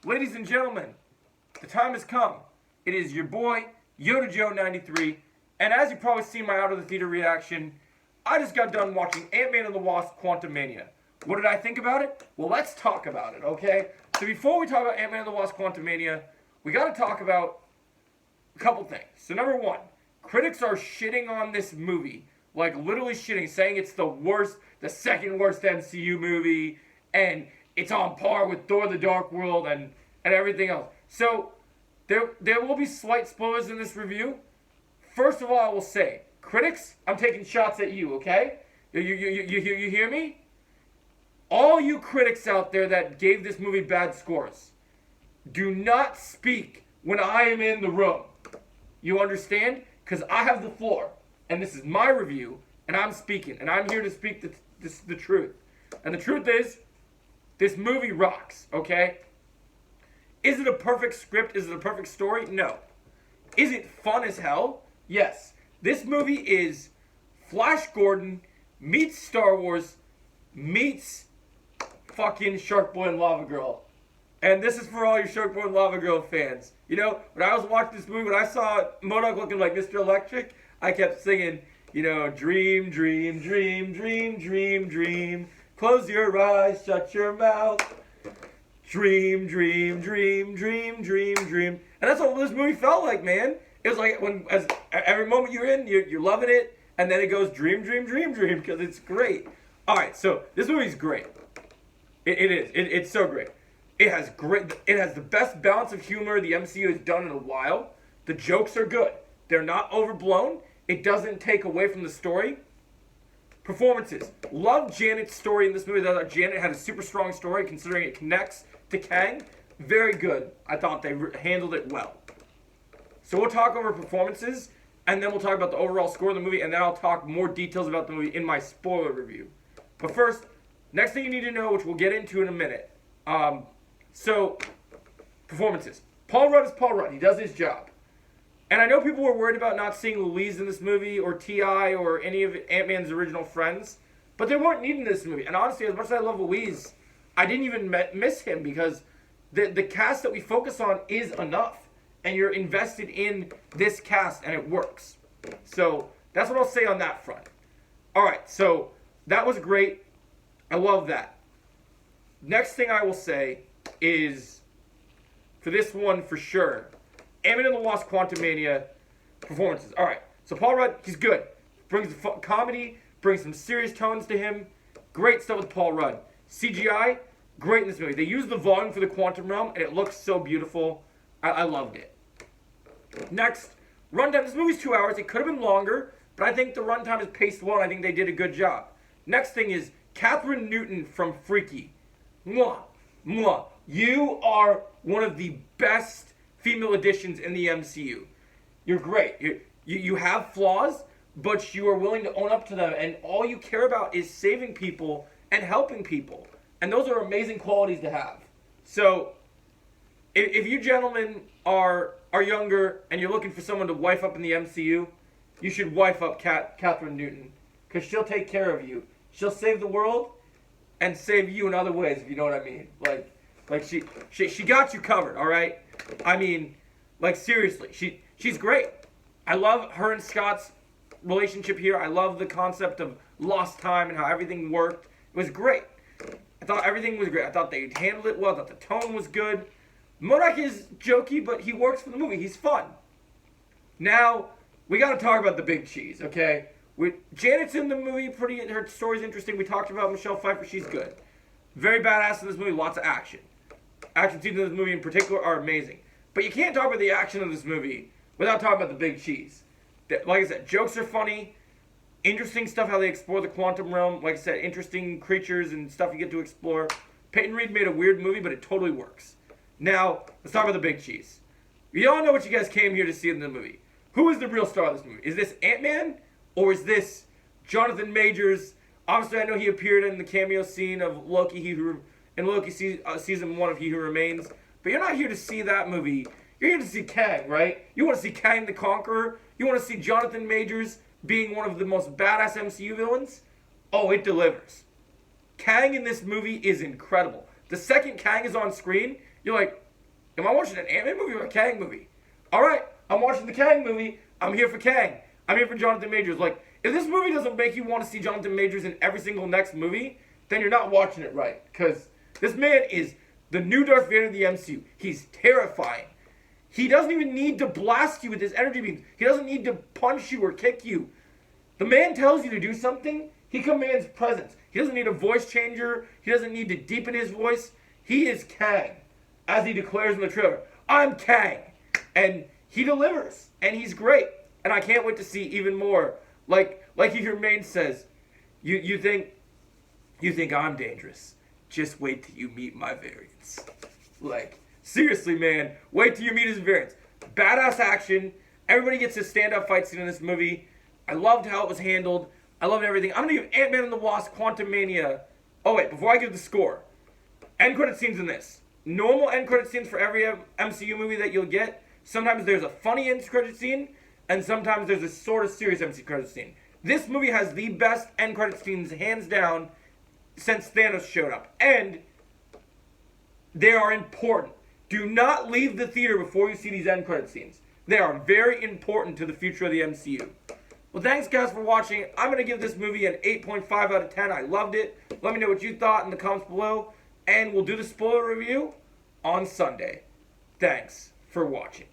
Ladies and gentlemen, the time has come. It is your boy, Yoda Joe 93, and as you probably seen my out of the theater reaction, I just got done watching Ant-Man and the Wasp: Quantumania. What did I think about it? Well, let's talk about it, okay? So before we talk about Ant-Man and the Wasp: Quantumania, we got to talk about a couple things. So number one, critics are shitting on this movie, like literally shitting, saying it's the worst, the second worst MCU movie, and it's on par with Thor: The Dark World and everything else. So there will be slight spoilers in this review. First of all, I will say, critics, I'm taking shots at you, okay? You hear me? All you critics out there that gave this movie bad scores, do not speak when I am in the room. You understand? Because I have the floor, and this is my review, and I'm speaking, and I'm here to speak the truth. And the truth is, this movie rocks, okay? Is it a perfect script? Is it a perfect story? No. Is it fun as hell? Yes. This movie is Flash Gordon meets Star Wars meets fucking Shark Boy and Lava Girl. And this is for all your Shark Boy and Lava Girl fans. You know, when I was watching this movie, when I saw MODOK looking like Mr. Electric, I kept singing, you know, dream, dream, dream, dream, dream, dream. Close your eyes, shut your mouth. Dream, dream, dream, dream, dream, dream. And that's what this movie felt like, man. It was like when, as every moment you're in, you're loving it, and then it goes dream, dream, dream, dream, because it's great. All right, so this movie's great. It is. It's so great. It has the best balance of humor the MCU has done in a while. The jokes are good. They're not overblown. It doesn't take away from the story. Performances. Love Janet's story in this movie. I thought Janet had a super strong story considering it connects to Kang. Very good. I thought they handled it well. So we'll talk over performances, and then we'll talk about the overall score of the movie, and then I'll talk more details about the movie in my spoiler review. But first, next thing you need to know, which we'll get into in a minute. So, performances. Paul Rudd is Paul Rudd. He does his job. And I know people were worried about not seeing Louise in this movie, or T.I., or any of Ant-Man's original friends. But they weren't needing this movie. And honestly, as much as I love Louise, I didn't even miss him because the cast that we focus on is enough. And you're invested in this cast, and it works. So, that's what I'll say on that front. Alright, so, that was great. I love that. Next thing I will say is, for this one for sure, Ant-Man and the Wasp: Quantumania performances. Alright, so Paul Rudd, he's good. Brings the comedy, brings some serious tones to him. Great stuff with Paul Rudd. CGI, great in this movie. They used the volume for the quantum realm, and it looks so beautiful. I loved it. Next, runtime. This movie's 2 hours. It could have been longer, but I think the runtime is paced well, and I think they did a good job. Next thing is Katherine Newton from Freaky. Mwah. Mwah. You are one of the best female additions in the MCU. You're great. You have flaws, but you are willing to own up to them, and all you care about is saving people and helping people. And those are amazing qualities to have. So, if you gentlemen are younger and you're looking for someone to wife up in the MCU, you should wife up Katherine Newton, because she'll take care of you. She'll save the world and save you in other ways, if you know what I mean. Like she got you covered, all right? I mean, like seriously, she's great. I love her and Scott's relationship here. I love the concept of lost time and how everything worked. It was great. I thought everything was great. I thought they handled it well. I thought the tone was good. MODOK is jokey, but he works for the movie. He's fun. Now, we got to talk about the big cheese, okay? Janet's in the movie. Her story's interesting. We talked about Michelle Pfeiffer. She's good. Very badass in this movie. Lots of action. Action scenes in this movie in particular are amazing. But you can't talk about the action of this movie without talking about the big cheese. Like I said, jokes are funny. Interesting stuff how they explore the quantum realm. Like I said, interesting creatures and stuff you get to explore. Peyton Reed made a weird movie, but it totally works. Now, let's talk about the big cheese. We all know what you guys came here to see in the movie. Who is the real star of this movie? Is this Ant-Man? Or is this Jonathan Majors? Obviously, I know he appeared in the cameo scene of Loki, season 1 of He Who Remains. But you're not here to see that movie. You're here to see Kang, right? You want to see Kang the Conqueror? You want to see Jonathan Majors being one of the most badass MCU villains? Oh, it delivers. Kang in this movie is incredible. The second Kang is on screen, you're like, Am I watching an Ant-Man movie or a Kang movie? Alright, I'm watching the Kang movie. I'm here for Kang. I'm here for Jonathan Majors. Like, if this movie doesn't make you want to see Jonathan Majors in every single next movie, then you're not watching it right. Because this man is the new Darth Vader of the MCU. He's terrifying. He doesn't even need to blast you with his energy beams. He doesn't need to punch you or kick you. The man tells you to do something. He commands presence. He doesn't need a voice changer. He doesn't need to deepen his voice. He is Kang, as he declares in the trailer. I'm Kang. And he delivers. And he's great. And I can't wait to see even more. Like your main says, you think I'm dangerous. Just wait till you meet my variants. Like, seriously, man, wait till you meet his variants. Badass action. Everybody gets a standout fight scene in this movie. I loved how it was handled. I loved everything. I'm going to give Ant-Man and the Wasp Quantumania. Oh, wait, before I give the score. End credit scenes in this. Normal end credit scenes for every MCU movie that you'll get. Sometimes there's a funny end credit scene, and sometimes there's a sort of serious MCU credit scene. This movie has the best end credit scenes, hands down, since Thanos showed up. And they are important. Do not leave the theater before you see these end credit scenes. They are very important to the future of the MCU. Well, thanks, guys, for watching. I'm going to give this movie an 8.5 out of 10. I loved it. Let me know what you thought in the comments below. And we'll do the spoiler review on Sunday. Thanks for watching.